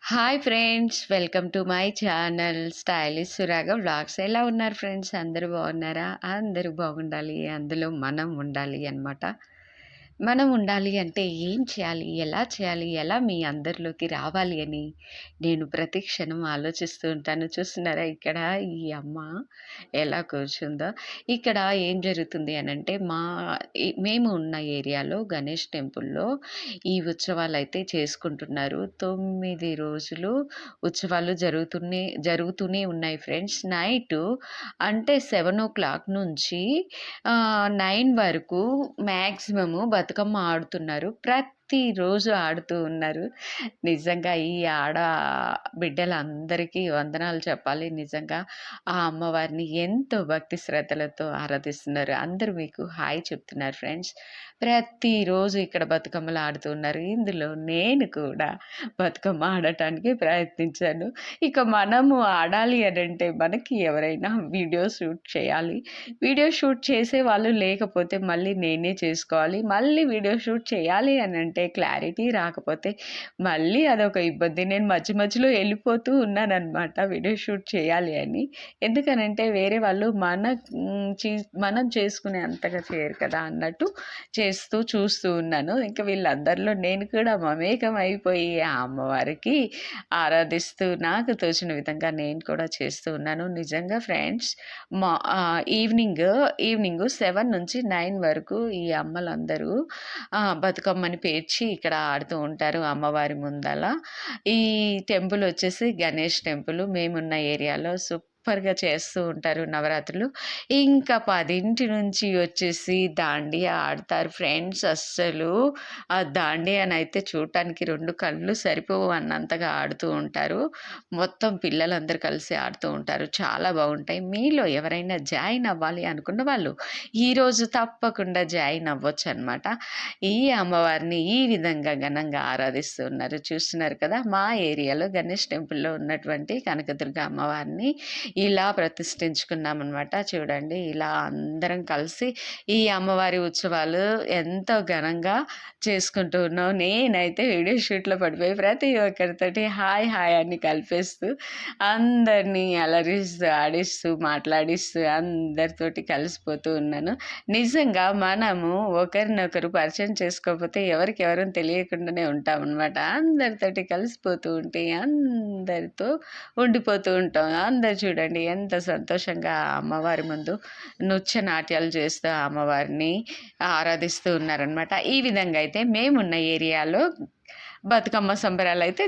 Hi friends, welcome to my channel stylish Suraga vlogs. ఎలా ఉన్నారు friends? అందరూ బాగున్నారా? అందరూ బాగుండాలి, అందులో మనం ఉండాలి అన్నమాట. మనం ఉండాలి అంటే ఏం చేయాలి? ఎలా చేయాలి? ఎలా మీ అందరిలోకి రావాలి అని నేను ప్రతి క్షణం ఆలోచిస్తూ ఉంటాను. చూస్తున్నారా ఇక్కడ ఈ అమ్మ ఎలా కూర్చుందో. ఇక్కడ ఏం జరుగుతుంది అనంటే మేము ఉన్న ఏరియాలో గణేష్ టెంపుల్‌లో ఈ ఉత్సవాలైతే చేసుకుంటున్నారు. 9 రోజులు ఉత్సవాలు జరుగుతూనే ఉన్నాయి ఫ్రెండ్స్. నైటు అంటే 7:00 నుంచి 9 వరకు మ్యాక్సిమము బతుకమ్మ ఆడుతున్నారు. ప్రతిరోజు ఆడుతూ ఉన్నారు. నిజంగా ఈ బిడ్డలందరికీ వందనాలు చెప్పాలి. నిజంగా ఆ అమ్మవారిని ఎంతో భక్తి శ్రద్ధలతో ఆరాధిస్తున్నారు. అందరూ మీకు హాయ్ చెప్తున్నారు ఫ్రెండ్స్. ప్రతిరోజు ఇక్కడ బతుకమ్మలు ఆడుతూ ఉన్నారు. ఇందులో నేను కూడా బతుకమ్మ ఆడటానికి ప్రయత్నించాను. ఇక మనము ఆడాలి అనంటే మనకి ఎవరైనా వీడియో షూట్ చేయాలి. వీడియో షూట్ చేసే వాళ్ళు లేకపోతే మళ్ళీ నేనే చేసుకోవాలి. మళ్ళీ వీడియో షూట్ చేయాలి అనంటే క్లారిటీ రాకపోతే మళ్ళీ అదొక ఇబ్బంది. నేను మధ్య మధ్యలో వెళ్ళిపోతూ ఉన్నాననమాట వీడియో షూట్ చేయాలి అని. ఎందుకనంటే వేరే వాళ్ళు మనం చేసుకునే అంతగా చేయరు కదా అన్నట్టు చూస్తూ ఉన్నాను. ఇంకా వీళ్ళందరిలో నేను కూడా మమేకం అయిపోయి ఆ అమ్మవారికి ఆరాధిస్తూ నాకు తోచిన విధంగా నేను కూడా చేస్తూ ఉన్నాను. నిజంగా ఫ్రెండ్స్, ఈవినింగ్ 7 నుంచి 9 వరకు ఈ అమ్మలందరూ బతుకమ్మని పేర్చి ఇక్కడ ఆడుతూ ఉంటారు అమ్మవారి ముందల. ఈ టెంపుల్ వచ్చేసి గణేష్ టెంపుల్. మేమున్న ఏరియాలో సూపర్‌గా చేస్తూ ఉంటారు నవరాత్రులు. ఇంకా 10 నుంచి వచ్చేసి దాండియా ఆడతారు ఫ్రెండ్స్. అస్సలు ఆ దాండియానైతే చూడటానికి 2 కళ్ళు సరిపోవు అన్నంతగా ఆడుతూ ఉంటారు. మొత్తం పిల్లలందరూ కలిసి ఆడుతూ ఉంటారు. చాలా బాగుంటాయి. మీలో ఎవరైనా జాయిన్ అవ్వాలి అనుకున్న వాళ్ళు ఈరోజు తప్పకుండా జాయిన్ అవ్వచ్చనమాట. ఈ అమ్మవారిని ఈ విధంగా ఘనంగా ఆరాధిస్తూ ఉన్నారు. చూస్తున్నారు కదా, మా ఏరియాలో గణేష్ టెంపుల్‌లో ఉన్నటువంటి కనకదుర్గ అమ్మవారిని ఇలా ప్రతిష్ఠించుకున్నామనమాట. చూడండి, ఇలా అందరం కలిసి ఈ అమ్మవారి ఉత్సవాలు ఎంతో ఘనంగా చేసుకుంటూ ఉన్నాం. నేనైతే వీడియో షూట్‌లో పడిపోయి ప్రతి ఒక్కరితోటి హాయ్ హాయ్ అని కలిపేస్తూ అందరినీ అలరిస్తూ, ఆడిస్తూ, మాట్లాడిస్తూ అందరితోటి కలిసిపోతూ ఉన్నాను. నిజంగా మనము ఒకరినొకరు పరిచయం చేసుకోకపోతే ఎవరికెవరం తెలియకుండానే ఉంటామనమాట. అందరితోటి కలిసిపోతూ ఉంటే అందరితో ఉండిపోతూ ఉంటాం. అందరు చూడండి ఎంత సంతోషంగా అమ్మవారి ముందు నృత్య నాట్యాలు చేస్తూ అమ్మవారిని ఆరాధిస్తూ ఉన్నారనమాట. ఈ విధంగా అయితే మేమున్న ఏరియాలో బతుకమ్మ సంబరాలైతే